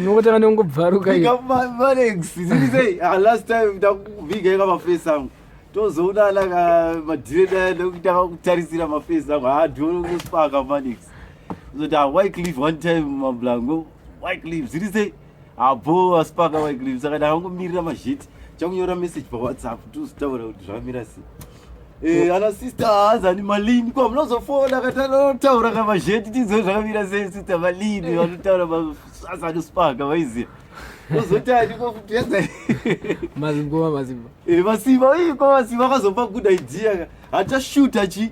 Nokutanga nongobvaruka hiyo Manex zilise last time ndakuvhiga maface angu tozoona la madreda ndokutaka kutarisira maface angu hadhoro kuspaka Manex uzoti Wycliffe one time mablango Wycliffe zilise abo aspaka Wycliffe saka ndakangomirira mazhiti chakunyora message pa WhatsApp tuzitaura kuti zvamira sei ana sister azani malini kwa mnozofona katanotaura kamazheti tizo zvakamira sei sister malini vanotaura azani spaka vaiziya uzotani kokutenza mazimbo masimba iko masimba akazopa good idea achashuta chi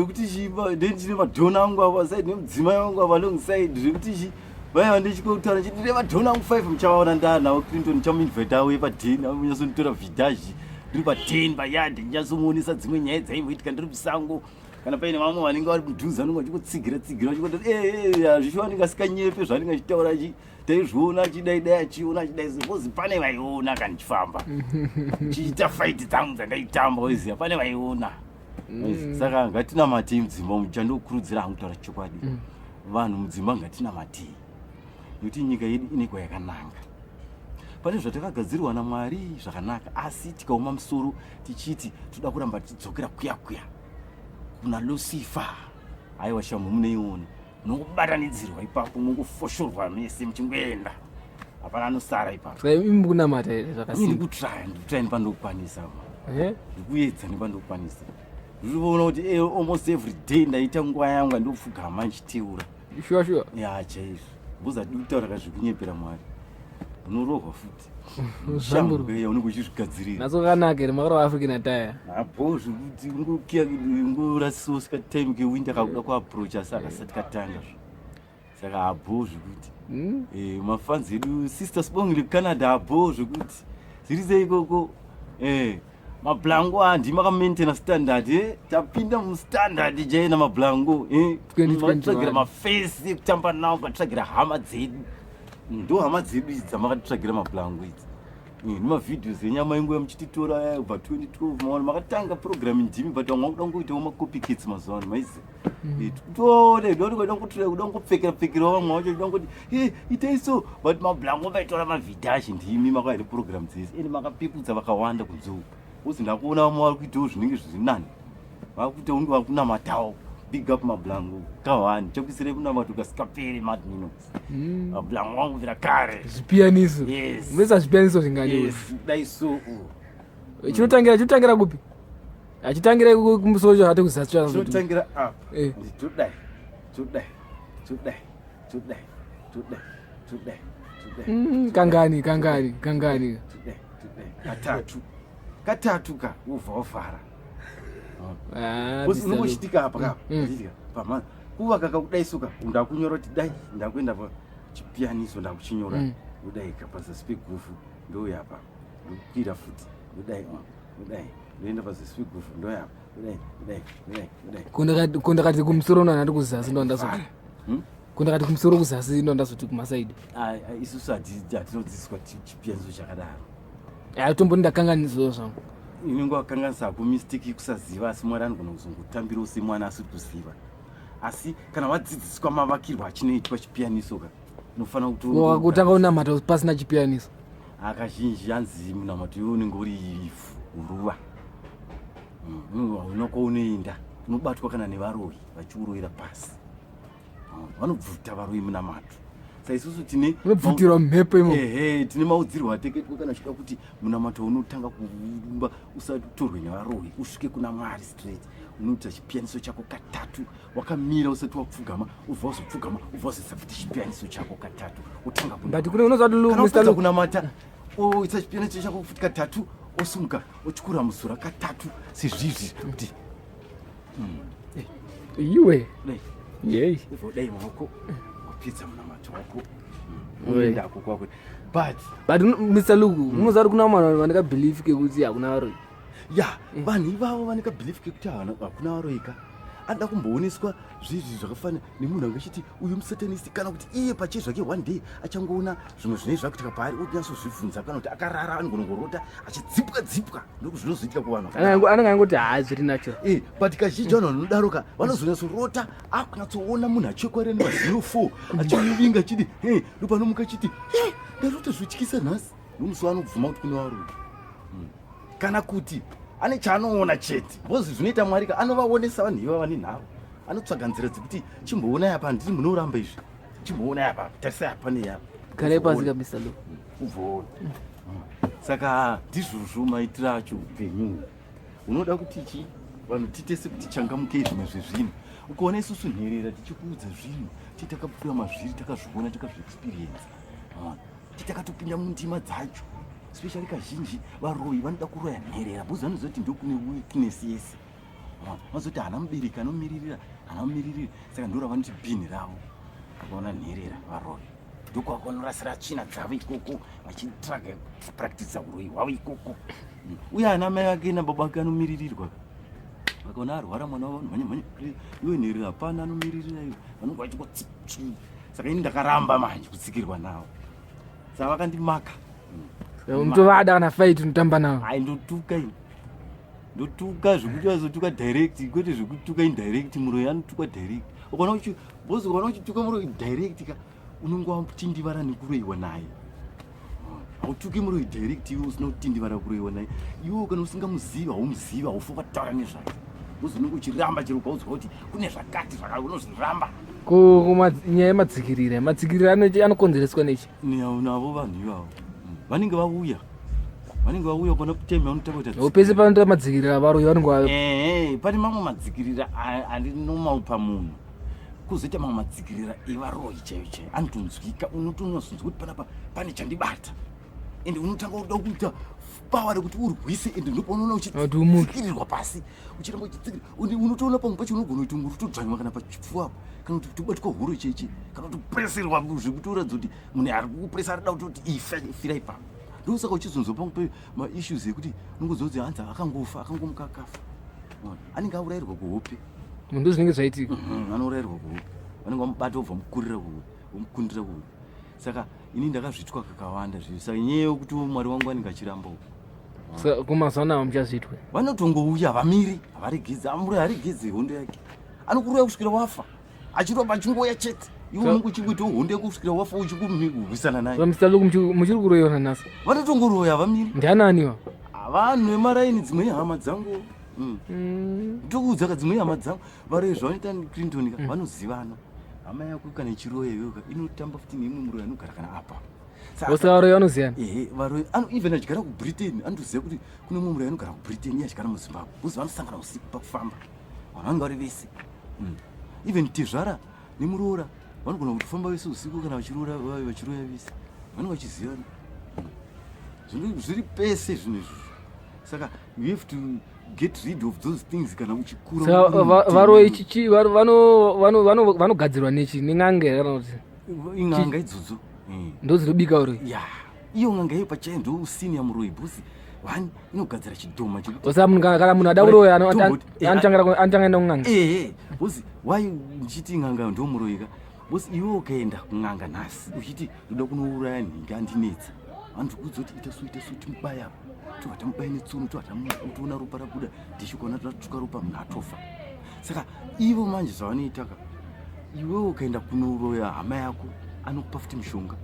kuti chimba ndine madhona angu apa side nemudzimai wangu apa long side zvekuti chi vaiva ndichikutaura chiti ndine madhona angu 5 muchavaona ndanawo Clinton chamuinvite awe padhini amunyasonitora vidhaji ndiri pa10 payadhi ndichasomuonesa dzimwe nyaya dzaimboitika ndiri musango kana paine vamwe vanenge vari mudhuze anonga achikotsigira achikoti hazvichiwanika sikanyepe zvaanenge achitaura chi taizviona achidaidai achiona achidai sepozi pane vaiona kana chifamba chiita faiti dzangu dzandaitamba waiziya pane vaiona saka ngatinamati mudzimba muchandokurudzira hangu kutaura chokwadi vanhu mudzimba ngatinamati nokuti nyika yedu ine kwayakananga pane zvatakagadzirwa naMwari zvakanaka asi tikaoma musoro tichiti toda kuramba tidzokera kuya kuna Lucifer aiwa shamu muneiona nokubatanidzirwa ipapo nokufoshorwa mese muchingoenda hapana anosara ipapo saka imbunamata here zvakasii ndikutsvaya nepandokwanisa ndikuedza nepandokwanisa ndirivoona kuti almost every day ndaita nguva yangu andopfugama ndichiteura sure ya chaizvo mbozadi kutaura kazvikunyepera Mwari unorohwa futi shambuya unenge uchizvigadzirira nasokanaka here makara waAfrican attire abo zvekuti ungorasiwa sika time kewinter kakuda kuapproach asi akasati katanga saka abo zvekuti mafanzi edu sister Sibongile kuCanada abo zvekuti zviri seikoko mablango handi makamaintaina standard tapinda mustandard jaina mablango makatsvagira mafesi ekutamba nawo makatsvagira hama dzedu ndo hama dzedu idzi dzamakatitsvagira mablango idzi nemavidhios enyama inguya muchititora ubva 2012 maona makatanga programu ndimi but vamwe vakuda ngoitawo macopycats mazuva ano maizi tole kuda ngopfekera vamwe vacho kuda ngoti itai so but mablango vaitora mavidhashi ndimi makaita programu dzese ende makapepudza vakawanda kunzou uzi ndakuona vamwe vari kuitawo zvinenge zvirinani vakuita unge vakunamatawo big up mablango kawani chokuisire kunamata ukasikaperi madnino mablango wangu vira kare zvipianiso mesa zvipianiso zvingani dai so chinotangira kupi achitangira kumusoro hati kuzatsva chinotangira up kangani katatu ka uvhaovhara unongochitika apa pamana kuva kakakudaisuka ndakunyora kuti dai ndakuenda pachipianiso ndakuchinyora kudai pazasi peguvhu ndoyapa ndokwira futi kudai ndoenda pazasi peguvhu ndoyapa kudai kundakati kumusoro nandati kuzasi ndondazoti kundakati kumusoro kuzasi ndondazoti kumasaidi isusu hatinodzidziswa chipianiso chakadaro tomboni ndakanganisawo zvangu inenge wakanganisa kumistiki kusaziva asi Mwari anogona kuzongotambira semwana asiri kuziva asi kana wadzidziswa mavakirwa achinoitwa chipianiso unofanira kutanga unamata pasina chipianiso akazhinji anzi munamato iwe unenge uri uruva unokounoenda unobatwa kana nevaroyi vachiuroyera pasi vanobvuta varoyi munamato saisusu tinobvutirwa mhepo imo tine maudzirwo ateketwa kana uchida kuti munamato unotanga kurumba usatorwe nevaroyi usvike kuna Mwari straight unoita chipianiso chako katatu wakamira usati wapfugama ubva uzopfugama ubva uzoisa futi chipianiso chako katatu utanga but kune unozati kunamata oisa chipianiso chako futi katatu osumuka ochikura musura katatu sezvizvi kuti iwe dai maoko wapedza munamato wako uendako kwakwe but Mr. Lugu unozati kuna vanhu vanekabhelieve kekuti hakuna varoyi vanhu ivavo vanekabhelieve kekuti hakuna varoyika anoda kumbooneswa zvezvi zvakafanana nemunhu angachiti uyu musatanisi kana kuti iye pache zvake one day achangoona zvimwe zvinei zvakuitika paari otinyatsozvibvunza kana kuti akarara anogona achidzipwa ndokuzvinozoitika kuvanhu anenge angoti zviri natural but kazhinji vanhu vanodaroka vanozonyatsorota akunyatsoona munhu achekwarira nemazino 4 achimuvinga achiti ndopanomuka achiti ndarota zvotyisa nhasi nomusi wanobvuma kuti kune varume kana kuti ane chaanoona chete bhozi zvinoita mwarika anovaonesa vanhu iva vane nhavo anotsvaga nzira dzekuti chimboona apa ndiri munoramba izvi chimboona apa tarisa apa neyapa kare pasi kabisa lo ubvoona saka ndizvozvo maitiro acho upenyu unoda kuti vanhu titese kuti changamukei zvimwe zvezvino ukaona isusu nherera tichikuudza zvinhu titakapfuura mazviri takazviona takazviexperience titakatopinda mundima dzacho especially kazhinji varoyi vanoda kuroya nherera bhozi vanozoti ndokune weakness yese vanozoti hana mubereki anomiririra saka ndora vanoti bhini ravo vakaona nherera varoyi ndokwavanorasira tsvina dzavo ikoko vachitraga kupractisa uroyi hwavo ikoko uye ana mai ake nababa ake anomiririrwa vakaona arwara mwana wavo mhanya iwe nherera hapana anomiririra iwe vanonga vachingoti saka ini ndakaramba manje kutsikirwa navo saka vakandimaka mutovada kana fight unotamba navo ndotuka zvekuti vazotuka direct kwete zvekutuka indirect muroyi anotuka direct ukaona uchituka muroyi direct ka unonge wachindivara nekuroyiwa naye hautuki muroyi direct iwe usina kutindivara kuroyiwa naye iwe kana usingamuzivi haumuzivi haufa ukataura nezvacho bhozi unenge uchiramba chero ukauzwa kuti kune zvakati unozviramba nyaya yemadzikiriro anokonzereswa nechi navo vanhu ivavo vanenge vauya kona kutemha unotakuita pese panoita madzikirira varoyi vanenge pane mamwe madzikirira ari normal pamunhu kuzoita mamwe madzikirira evaroyi chaiyo anotonzwika unotonyazonzwa kuti panapa pane chandibata ende unotanga kuda kuita pawa rekuti urwise ende ndopaunoona uchitsikirirwa pasi uchiramba uchitsikira unotoona pamwe pacho unogona kuti ungurutodzvanywa kana pachipfuva kana kuti tobatwa huro cheche kana kuti kupresirwa zvekuti uratidza kuti munhu ari kukupresa arida kuti fira ipapo ndosaka uchizonzwa pamwe pe maissues ekuti unongoziva kuti hanzi akangomuka akafa anenge aurayirwa kuhope ndo zvinenge zvaitika anourayirwa kuhope vanenge vamubata obva vomukundira kuhope saka ini ndakazvitwa kakawanda zviri saka nyaya yokuti mwari wangu anenge achiramba kumazuva anava muchazvitwe vanotongouya havamiri havaregedzi amuri haregedzi hondo yake anokuroya kusvikira wafa achirova achingoya chete iwe unenge uchingoita hondo yako kusvikira wafa uchingurwisana naye mr luke muchiri kuroyiwa nhasi vanotongoroya havamiri ndiananiwa vanhu vemaraini dzimwe hama dzangu ndokuudzaka dzimwe hama dzangu varoyi zvavanoita neclinton ka vanozivana hama yako kana ichiroya iyoka inotamba futi neimwe muroyi anogara kana apa vose varoyi vanoziyana varoyi even achigara kubritain anotoziva kuti kune mumwe muroyi anogara kubritain iye achigara muzimbabwe bhozi vanosangana usiku pakufamba vanhu vanenge vari vese even tezvara nemuroora vanogona kutofamba vese usiku kana vachiroya vese vanenge vachizivana zviri pese zvinhu izvozvo saka you have to get rid of those things kana uchikura varoyi vanogadzirwa nechi nen'anga kana kuti in'anga idzodzo ndodzirobika uroyi iyo n'anga iyo pachayo ndo usiniya muroyi bhozi wani inogadzira chidhoma osa munhu kana munhu ada kuroya anotangaenda kun'anga bhozi wai ndichiti n'anga ndo muroyi ka bhozi iwe ukaenda kun'anga nhasi uchiti ndoda kunouraya nhingi andinetsa vanhu tikudza kuti ita so timubaya tovatamubaya netsono toona ropa rabuda ndichikona tatuka ropa munhu atofa saka ivo manje zvavanoitaka iwe ukaenda kunouroya hama yako anokupa futi mishonga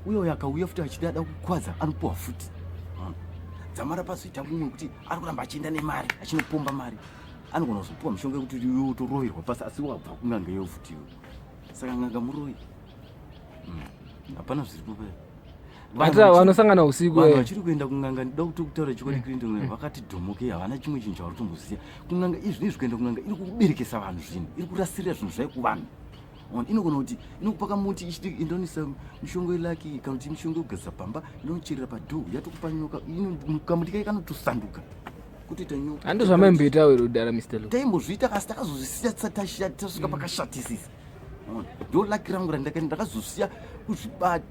uye akauya futi achida ada kukwadza anopuwa futi dzamara pazoita mumwe kuti ari kuramba achienda nemari achinopomba mari anogona kuzopuwa mishonga yekuti iwe utoroyerwa pasi asi wabva kun'anga iyo futi iwe saka n'anga muroyi hapana zviripo paya vanosangana usiku vanhu vachiri kuenda kun'anga ndida kutaura chikwadi clinton vakati dhomokei havana chimwe chinhu chavari kutomboziva kun'anga izvinezvi kuenda kun'anga iri kuberekesa vanhu zvinhu iri kurasirira zvinhu zvai kuvanhu inogona kuti inokupa kamuti ichiti indonisa mishongo ilaki kana kuti mishongo yokugadzisa pamba inocherera padhoo yatokupa nyoka kamuti kai kanotosanduka kutoita nyoka ando zvamaimboitawo iro dara mr luke taimbozviita kasi takazozvisiya tasvika pakashatisisa ndo laki rangu randakaenda ndakazosiya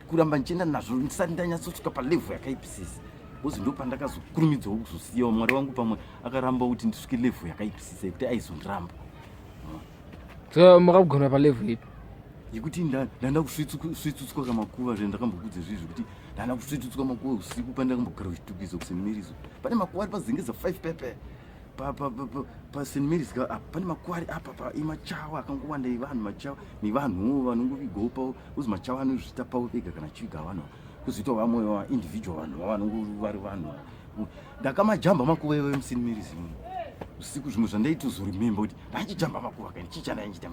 kuramba ndichienda nazvo ndisati ndanyatsosvika palevhu yakaipisisa bhozi ndo pandakazokurumidzawo kuzosiyawo mwari wangu pamwe akaramba kuti ndisvike levhu yakaipisisa yekuti aizondiramba so makagona pa level ipi yekuti ndanda kusvitsutswa kamakuva zvendakambokudze zvizvi kuti ndanda kusvitsutswa makuva usiku pandakambogara kuchitukizo kuSt Mary's pane makuva ari pazengeza 5 pepe paSt Mary's pane makuva ari apa imachawa akangowanda evanhu machawa nevanhuwo vanongovigawo pavo uzi machawa anozvita pavo vega kana chiviga vanhu kuzoitawo vamwe vaindividual vanhu vavanongo vari vanhu ndakamajamba makuva iwayo muSt Mary's usiku zvimwe zvandaitozorememba kuti ndachijamba makuva kani chii chandainchita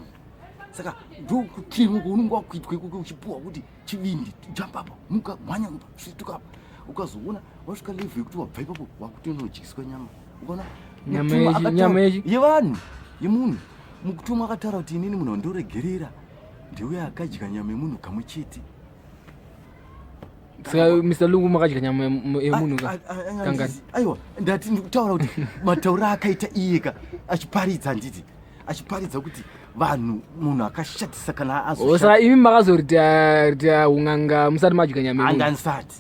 saka ndokukimuka unonga wakuitwa ikoko uchipuwa kuti chivindi jambapo muka mwanya svituka ukazoona wasvika level yekuti wabva ipapo wakutonojikiswa nyama ukaona nyama yevanhu yemunhu mukutumwa akataura kuti inini munhu wandoregerera ndeuya akadya nyama yemunhu kamwe chete saka Mr. Lungu makadya nyama yemunhu kangani aiwa ndati ndikutaura kuti mataura akaita iyeka achiparidza nditi achiparidza kuti vanhu munhu akashatisa kana azosaka imi makazorita unganga musati madya nyama yemunhu andansati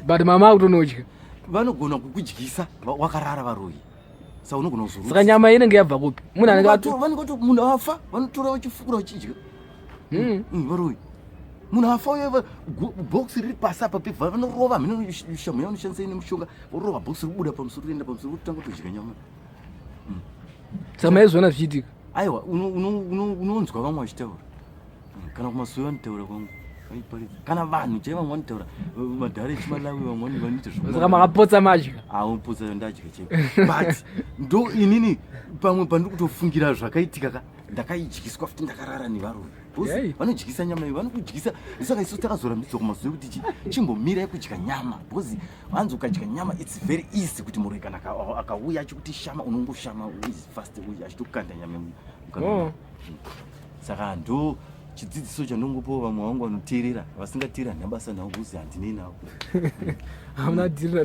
but mama akutonodya vanogona kukudyisa wakarara varoyi saka unogona kuzorutsa saka nyama inenge yabva kupi munhu vanongoti munhu afa vanotora vachifukura vachidya varoyi munhu afa uye bhokisi riri pasi apa pevha vanorova mhino shamu yavanoshandisa ine mushonga vorova bhokisi ribuda pamusoro rienda pamusoro kutanga kutodya nyama saka maizviona zvichiitika aiwa unonzwa vamwe vachitaura kana kumasuwe vanotaura kwangu kana vanhu chai vamwe vanotaura madhare chimalawi vamwe vanoita saka makapotsa madya potsa ndadya cheko but ndo inini pamwe pandiri kutofungira zvakaitika ndakaidyiswa futi ndakarara nevarume vanodyisa nyama iyo vanokudyisa saka isu takazorambidzwa kumasuwe kuti chimbomirai kudya nyama because hanzi ukadya nyama it's very easy kuti muroi kana akauya achikuti shama unongoshama fast achitokanda nyama saka ndo chidzidziso chandongopawo vamwe vangu vanoteerera vasingateera nabasa navo kuzi handinei navo hamuna dirira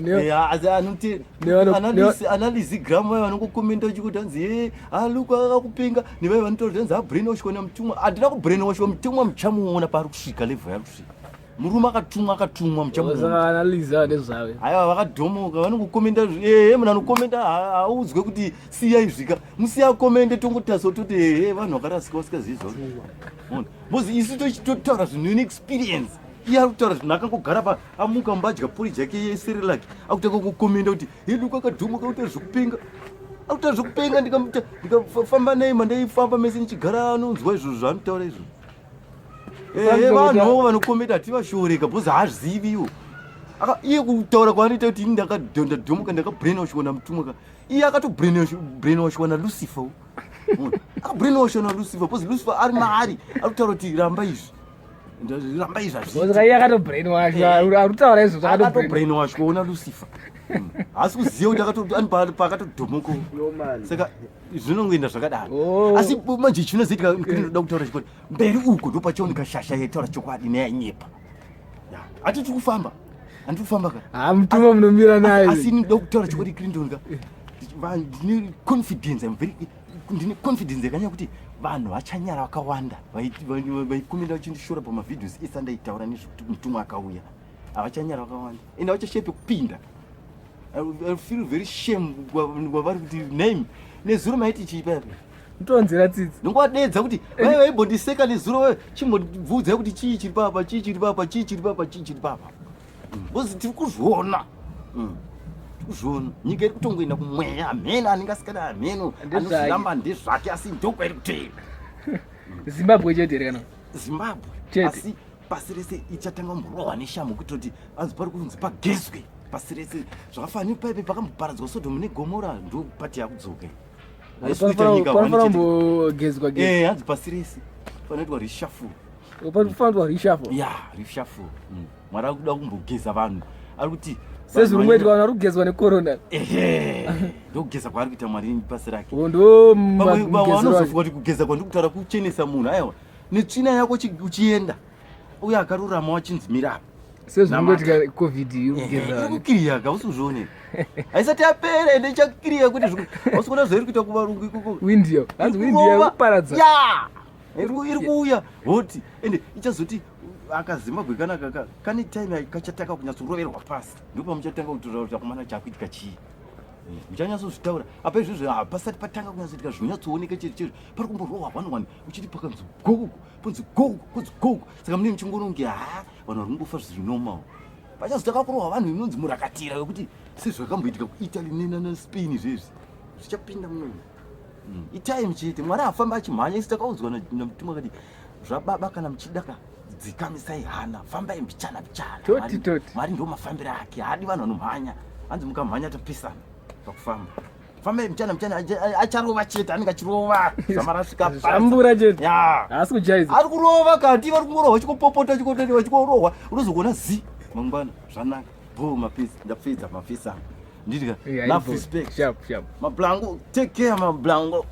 analyzi gram vai vanongokomenda uchikuti hanzi aluku akakupenga nevai vanotaura kuti hanzi abrainwashwa namutumwa handina kubrainwashwa mutumwa muchamuona paari kusvika level yari kusvika murume akatumwa muchamuona nezvave aiwa vakadhomoka vanongokomenda munhu anokomenda haudzwe kuti siyai zvika musiya komende tongotariswa toti vanhu vakarasika vasikazizwa bozi isu totaura zvinhu ine experience iye ari kutaura zvinhu akangogara amuka mbadya porridge yake yeserelaki akutanga kukomenda kuti heduku akadhomoka akutaura zvekupenga akutaura zvekupenga ndikafamba naye mandaifamba mese nichigara anonzwa izvozvo zvaanotaura izvo vanhuvo vanokomenda hativashoreka bhozi haazvizivi iwo iye kutaura kwaanoita kuti ini ndakadhomoka ndakabrainwashwa namutumwa iye akatobrainwashwa nalucifer akabrainwashwa nalucifer bhozi lucifer ari maari ari kutaura kuti ramba izvi iye akatobrainwashwa izvo akatobrainwashwa una lucifer asi kuziva kuti pakatodhomoka saka zvinongoenda zvakadaro asi manje chinozoitika ndinoda kutaura chikoti mberi uko ndo pachaoneka shasha yaitaura chokwadi neyanyepa hatiti kufamba handiri kufamba ka mutumwa munomira naye asi ndinoda kutaura chikoti clinton ka ndine confidence yakanyanya kuti vanhu vachanyara vakawanda vaikomenda vachindishora pamavhidhios ese andaitaura nezvekuti mutumwa akauya havachanyara vakawanda ende vachashepe kupinda I feel very shame wavari kuti name nezuro maiti chiipapo mutonzera tsitsi ndingovadedza kuti vaibondiseka nezuro chimbobvudza kuti chii chiri papa bozi tiri kuzviona nyika iri kutongoenda kumweya hameno anenge asikada hameno anozviramba ndezvake asi ndoko iri kuteera zimbabwe chete kana zimbabwe asi pasi rese ichatanga murohwa neshamu kuitira kuti anzi pari kunzi pagezwe pasi rese zvakafanira paipe pakamboparadzwa Sodom neGomora ndo pati yakudzoka panofanambogezwa hanzi pasi rese panoitwa reshafuru reshafuru mwari ari kuda kumbogeza vanhu ari kuti sezvirumboitwa vanhu ari kugezwa necorona ndokugeza kwaari kuita mwari pasi rake vanozofunga kuti kugeza kwandikutaura kuchenesa munhu aiwa netsvina yako uchienda uye akarurama wachinzimira sezvinongoitika covid irikukiriya ka usizvione haisati yapera ende ichakiriya kuti usikuona zvairi kuita kuvarungu ikoko windio hanzi windio ikuparadza iri kuuya hoti ende ichazoti akazimbabwe kanaka kane time kachatanga kunyatsokuroverwa pasi ndipo muchatanga kutotaura kuti akomana chakuitika chii Uchanyatsozvitaura apa izvozvo pasati patanga kunyazoitika zvinonyatsooneka chete chete pari kumborohwa 1-1 uchiti pakanzi gogo kunzi gogo kunzi gogo saka mune muchingoronge vanhu vari kungofa zvinomawo pachazotaka kurohwa vanhu inonzi murakatira wekuti sezvakamboitika kuitaly nespain izvezvi zvichapinda munomu itime chete mwari afamba achimhanya isi takaudzwa namutumwa akati zvababa kana muchidaka dzikamisai hana fambai mbichana bichana mwari ndo mafambiro ake haadi vanhu vanomhanya hanzi mukamhanya tapisana pakufamba fambai mbichana acharova chete anenge achirova zvamarasvika zvambura chete asi kujaiza ari kurova kati vari kungorohwa chikopopota chikotodiwa chikorohwa unozokuona zi mangwana zvanaka bo mapisi ndapfedza mafisi angu nditika love respect sharp mablango take care mablango